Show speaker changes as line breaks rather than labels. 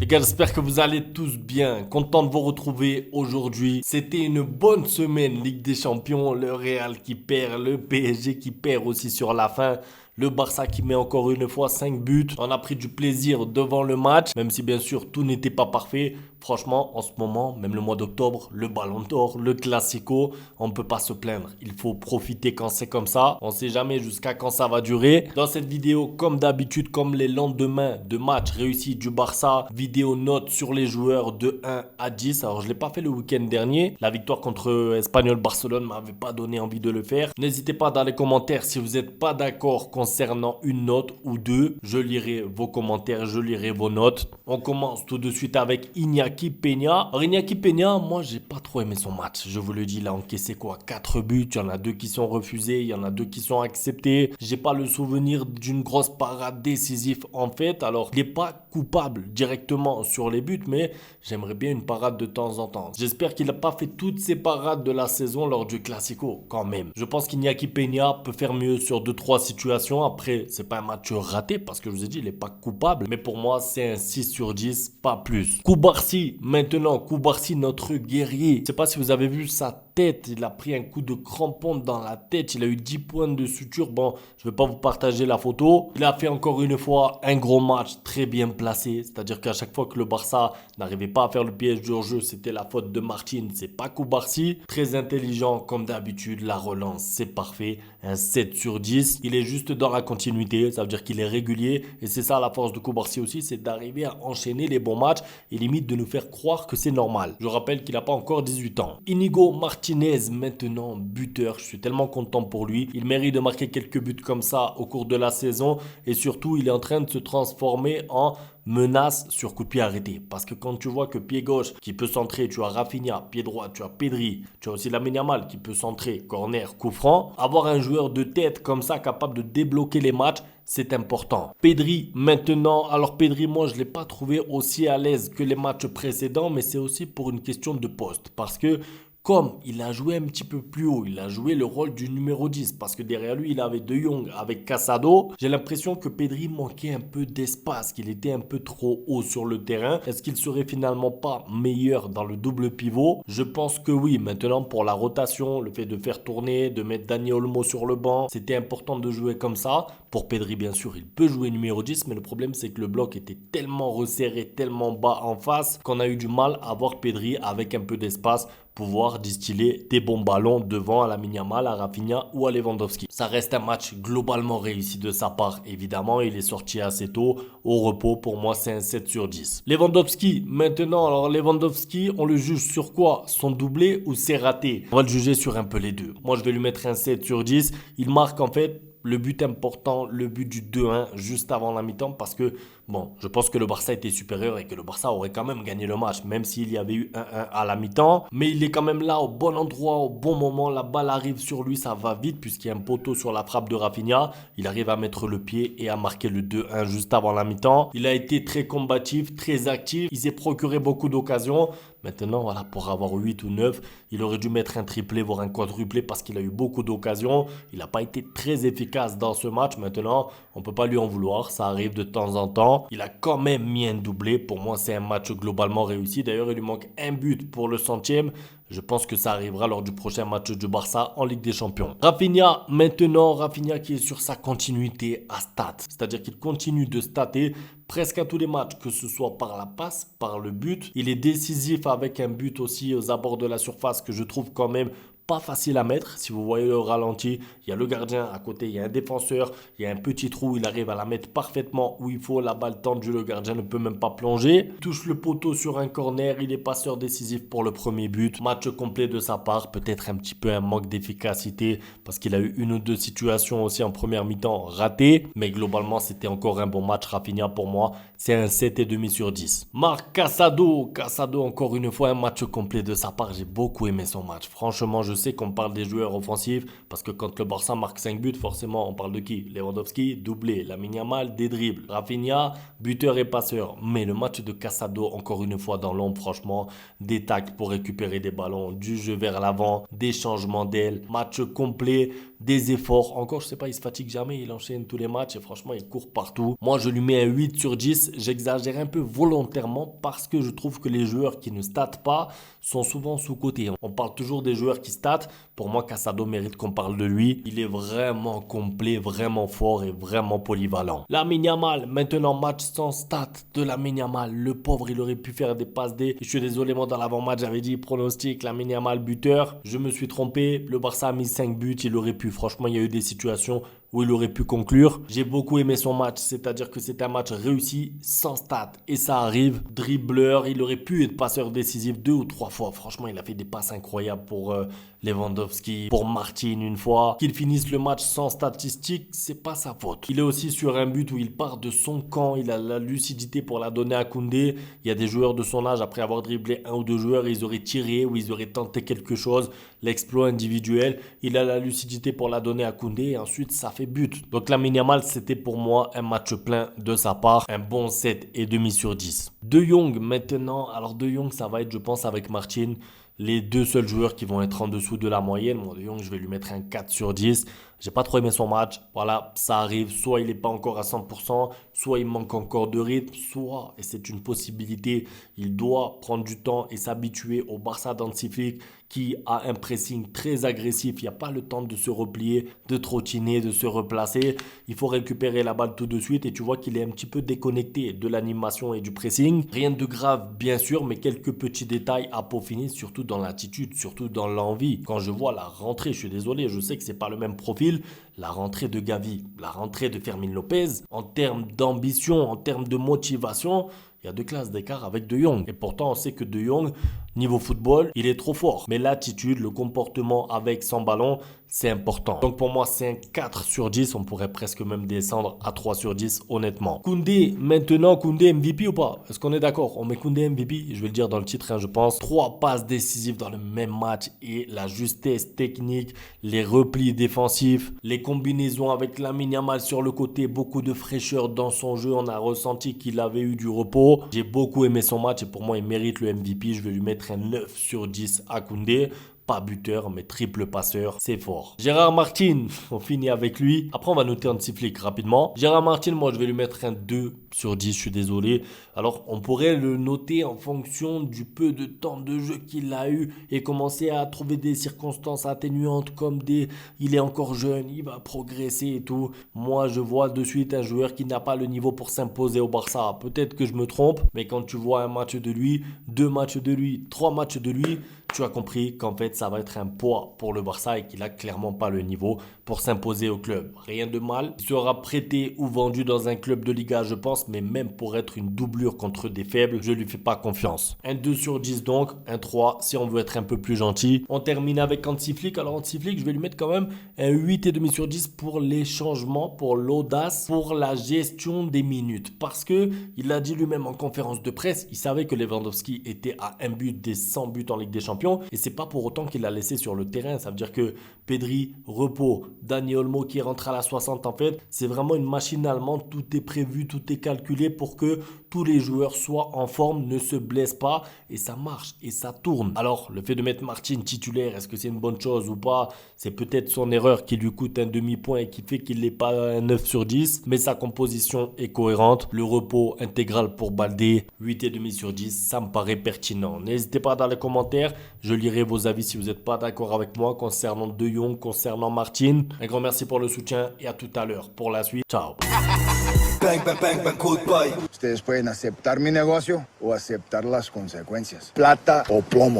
Les gars, j'espère que vous allez tous bien. Content de vous retrouver aujourd'hui. C'était une bonne semaine Ligue des Champions. Le Real qui perd, le PSG qui perd aussi sur la fin. Le Barça qui met encore une fois 5 buts. On a pris du plaisir devant le match, même si bien sûr tout n'était pas parfait. Franchement, en ce moment, même le mois d'octobre, le Ballon d'Or, le Classico, on ne peut pas se plaindre. Il faut profiter quand c'est comme ça. On ne sait jamais jusqu'à quand ça va durer. Dans cette vidéo, comme d'habitude, comme les lendemains de match réussis du Barça, vidéo note sur les joueurs de 1 à 10. Alors, je ne l'ai pas fait le week-end dernier. La victoire contre Espanyol Barcelone ne m'avait pas donné envie de le faire. N'hésitez pas dans les commentaires si vous n'êtes pas d'accord concernant une note ou deux. Je lirai vos commentaires, je lirai vos notes. On commence tout de suite avec Iñaki Peña. Alors, Iñaki Peña, moi, j'ai pas trop aimé son match. Je vous le dis, il a encaissé quoi? 4 buts. Il y en a 2 qui sont refusés. Il y en a 2 qui sont acceptés. J'ai pas le souvenir d'une grosse parade décisive en fait. Alors, il n'est pas coupable directement sur les buts, mais j'aimerais bien une parade de temps en temps. J'espère qu'il n'a pas fait toutes ses parades de la saison lors du Classico, quand même. Je pense qu'Iñaki Peña peut faire mieux sur 2-3 situations. Après, c'est pas un match raté parce que je vous ai dit, il n'est pas coupable. Mais pour moi, c'est un 6 sur 10, pas plus. Koubarsi, maintenant, Koubarsi, notre guerrier. Je sais pas si vous avez vu sa tête. Il a pris un coup de crampon dans la tête. Il a eu 10 points de suture. Bon, je vais pas vous partager la photo. Il a fait encore une fois un gros match très bien placé. C'est-à-dire qu'à chaque fois que le Barça n'arrivait pas à faire le piège du hors-jeu, c'était la faute de Martin. C'est pas Koubarsi. Très intelligent comme d'habitude. La relance, c'est parfait. Un 7 sur 10. Il est juste dans la continuité. Ça veut dire qu'il est régulier. Et c'est ça la force de Koubarsi aussi. C'est d'arriver à enchaîner les bons matchs et limite de nous faire croire que c'est normal. Je rappelle qu'il n'a pas encore 18 ans. Inigo Martinez, maintenant buteur. Je suis tellement content pour lui. Il mérite de marquer quelques buts comme ça au cours de la saison. Et surtout, il est en train de se transformer en menace sur coup de pied arrêté. Parce que quand tu vois que pied gauche qui peut centrer, tu as Rafinha, pied droit, tu as Pedri, tu as aussi Lamine Yamal qui peut centrer, corner, coup franc. Avoir un joueur de tête comme ça capable de débloquer les matchs, c'est important. Pedri maintenant, alors Pedri, moi je ne l'ai pas trouvé aussi à l'aise que les matchs précédents, mais c'est aussi pour une question de poste. Parce que comme il a joué un petit peu plus haut, il a joué le rôle du numéro 10 parce que derrière lui, il avait De Jong avec Casado. J'ai l'impression que Pedri manquait un peu d'espace, qu'il était un peu trop haut sur le terrain. Est-ce qu'il serait finalement pas meilleur dans le double pivot? Je pense que oui. Maintenant, pour la rotation, le fait de faire tourner, de mettre Dani Olmo sur le banc, c'était important de jouer comme ça. Pour Pedri, bien sûr, il peut jouer numéro 10, mais le problème, c'est que le bloc était tellement resserré, tellement bas en face, qu'on a eu du mal à voir Pedri avec un peu d'espace pouvoir distiller des bons ballons devant à Lamine Yamal, à Rafinha ou à Lewandowski. Ça reste un match globalement réussi de sa part. Évidemment, il est sorti assez tôt au repos. Pour moi, c'est un 7 sur 10. Lewandowski, maintenant, alors Lewandowski, on le juge sur quoi? Son doublé ou ses ratés? On va le juger sur un peu les deux. Moi, je vais lui mettre un 7 sur 10. Il marque en fait le but important, le but du 2-1 juste avant la mi-temps parce que, bon, je pense que le Barça était supérieur et que le Barça aurait quand même gagné le match, même s'il y avait eu 1-1 à la mi-temps. Mais il est quand même là au bon endroit, au bon moment. La balle arrive sur lui, ça va vite puisqu'il y a un poteau sur la frappe de Rafinha. Il arrive à mettre le pied et à marquer le 2-1 juste avant la mi-temps. Il a été très combatif, très actif. Il s'est procuré beaucoup d'occasions. Maintenant, voilà, pour avoir 8 ou 9, il aurait dû mettre un triplé, voire un quadruplé parce qu'il a eu beaucoup d'occasions. Il n'a pas été très efficace dans ce match. Maintenant, on ne peut pas lui en vouloir. Ça arrive de temps en temps. Il a quand même mis un doublé. Pour moi, c'est un match globalement réussi. D'ailleurs, il lui manque un but pour le centième. Je pense que ça arrivera lors du prochain match du Barça en Ligue des Champions. Rafinha, maintenant, Rafinha qui est sur sa continuité à stats. C'est-à-dire qu'il continue de stater presque à tous les matchs, que ce soit par la passe, par le but. Il est décisif avec un but aussi aux abords de la surface que je trouve quand même pas facile à mettre. Si vous voyez le ralenti, il y a le gardien à côté, il y a un défenseur, il y a un petit trou, il arrive à la mettre parfaitement où il faut, la balle tendue, le gardien ne peut même pas plonger. Il touche le poteau sur un corner, il est passeur décisif pour le premier but. Match complet de sa part, peut-être un petit peu un manque d'efficacité parce qu'il a eu une ou deux situations aussi en première mi-temps ratées, mais globalement c'était encore un bon match. Rafinha pour moi, c'est un 7,5 sur 10. Marc Casado, encore une fois un match complet de sa part, j'ai beaucoup aimé son match. Franchement, je sais qu'on parle des joueurs offensifs parce que quand le Barça marque 5 buts, forcément, on parle de qui? Lewandowski, doublé. Lamine Yamal, des dribbles. Rafinha, buteur et passeur. Mais le match de Casado, encore une fois dans l'ombre, franchement, des tacles pour récupérer des ballons, du jeu vers l'avant, des changements d'aile, match complet, des efforts. Encore, je sais pas, il se fatigue jamais, il enchaîne tous les matchs et franchement, il court partout. Moi, je lui mets un 8 sur 10. J'exagère un peu volontairement parce que je trouve que les joueurs qui ne statent pas sont souvent sous-cotés. On parle toujours des joueurs qui statent. Pour moi, Casado mérite qu'on parle de lui. Il est vraiment complet, vraiment fort et vraiment polyvalent. Lamine Yamal, maintenant match sans stats de Lamine Yamal. Le pauvre, il aurait pu faire des passes D. Je suis désolé, moi dans l'avant-match, j'avais dit pronostic Lamine Yamal buteur. Je me suis trompé. Le Barça a mis 5 buts. Il aurait pu. Franchement, il y a eu des situations où il aurait pu conclure. J'ai beaucoup aimé son match, c'est-à-dire que c'est un match réussi sans stats. Et ça arrive, dribbleur, il aurait pu être passeur décisif 2 ou 3 fois. Franchement, il a fait des passes incroyables pour Lewandowski, pour Martin une fois. Qu'il finisse le match sans statistiques, c'est pas sa faute. Il est aussi sur un but où il part de son camp, il a la lucidité pour la donner à Koundé. Il y a des joueurs de son âge, après avoir dribblé un ou deux joueurs, ils auraient tiré ou ils auraient tenté quelque chose, l'exploit individuel. Il a la lucidité pour la donner à Koundé et ensuite ça fait but. Donc Lamine Yamal, c'était pour moi un match plein de sa part, un bon 7,5 sur 10. De Jong maintenant, alors De Jong ça va être je pense avec Martin les deux seuls joueurs qui vont être en dessous de la moyenne. Moi De Jong je vais lui mettre un 4 sur 10. J'ai pas trop aimé son match, voilà, ça arrive, soit il n'est pas encore à 100%, soit il manque encore de rythme, soit, et c'est une possibilité, il doit prendre du temps et s'habituer au Barça d'Hansi qui a un pressing très agressif. Il n'y a pas le temps de se replier, de trottiner, de se replacer. Il faut récupérer la balle tout de suite et tu vois qu'il est un petit peu déconnecté de l'animation et du pressing. Rien de grave, bien sûr, mais quelques petits détails à peaufiner, surtout dans l'attitude, surtout dans l'envie. Quand je vois la rentrée, je suis désolé, je sais que c'est pas le même profil. La rentrée de Gavi, la rentrée de Fermin Lopez, en termes d'ambition, en termes de motivation, il y a deux classes d'écart avec De Jong. Et pourtant, on sait que De Jong, niveau football, il est trop fort. Mais l'attitude, le comportement avec son ballon, c'est important. Donc pour moi, c'est un 4 sur 10. On pourrait presque même descendre à 3 sur 10, honnêtement. Koundé, maintenant, Koundé MVP ou pas? Est-ce qu'on est d'accord? On met Koundé MVP? Je vais le dire dans le titre, je pense. 3 passes décisives dans le même match et la justesse technique, les replis défensifs, les combinaisons avec Lamine Yamal sur le côté, beaucoup de fraîcheur dans son jeu. On a ressenti qu'il avait eu du repos. J'ai beaucoup aimé son match et pour moi, il mérite le MVP. Je vais lui mettre un 9 sur 10 à Koundé. Pas buteur, mais triple passeur, c'est fort. Gérard Martin, on finit avec lui. Après, on va noter Hansi Flick rapidement. Gérard Martin, moi, je vais lui mettre un 2 sur 10, je suis désolé. Alors, on pourrait le noter en fonction du peu de temps de jeu qu'il a eu et commencer à trouver des circonstances atténuantes comme il est encore jeune, il va progresser et tout. Moi, je vois de suite un joueur qui n'a pas le niveau pour s'imposer au Barça. Peut-être que je me trompe, mais quand tu vois un match de lui, 2 matchs de lui, 3 matchs de lui, tu as compris qu'en fait, ça va être un poids pour le Barça et qu'il n'a clairement pas le niveau pour s'imposer au club. Rien de mal. Il sera prêté ou vendu dans un club de Liga, je pense, mais même pour être une doublure contre des faibles, je ne lui fais pas confiance. Un 2 sur 10 donc, un 3 si on veut être un peu plus gentil. On termine avec Hansi Flick. Alors Hansi Flick, je vais lui mettre quand même un 8,5 sur 10 pour les changements, pour l'audace, pour la gestion des minutes. Parce que il l'a dit lui-même en conférence de presse, il savait que Lewandowski était à un but des 100 buts en Ligue des Champions. Et c'est pas pour autant qu'il l'a laissé sur le terrain. Ça veut dire que Pedri, repos, Dani Olmo qui rentre à la 60 en fait. C'est vraiment une machine allemande. Tout est prévu, tout est calculé pour que tous les joueurs soient en forme, ne se blessent pas. Et ça marche et ça tourne. Alors, le fait de mettre Martin titulaire, est-ce que c'est une bonne chose ou pas? C'est peut-être son erreur qui lui coûte un demi-point et qui fait qu'il n'est pas un 9 sur 10. Mais sa composition est cohérente. Le repos intégral pour Baldé, 8,5 sur 10. Ça me paraît pertinent. N'hésitez pas dans les commentaires. Je lirai vos avis si vous n'êtes pas d'accord avec moi concernant De Jong, concernant Martin. Un grand merci pour le soutien et à tout à l'heure pour la suite. Ciao.
Bang, bang, bang, bang, goodbye. Ustedes pueden aceptar mi negocio o aceptar las consecuencias. Plata o plomo.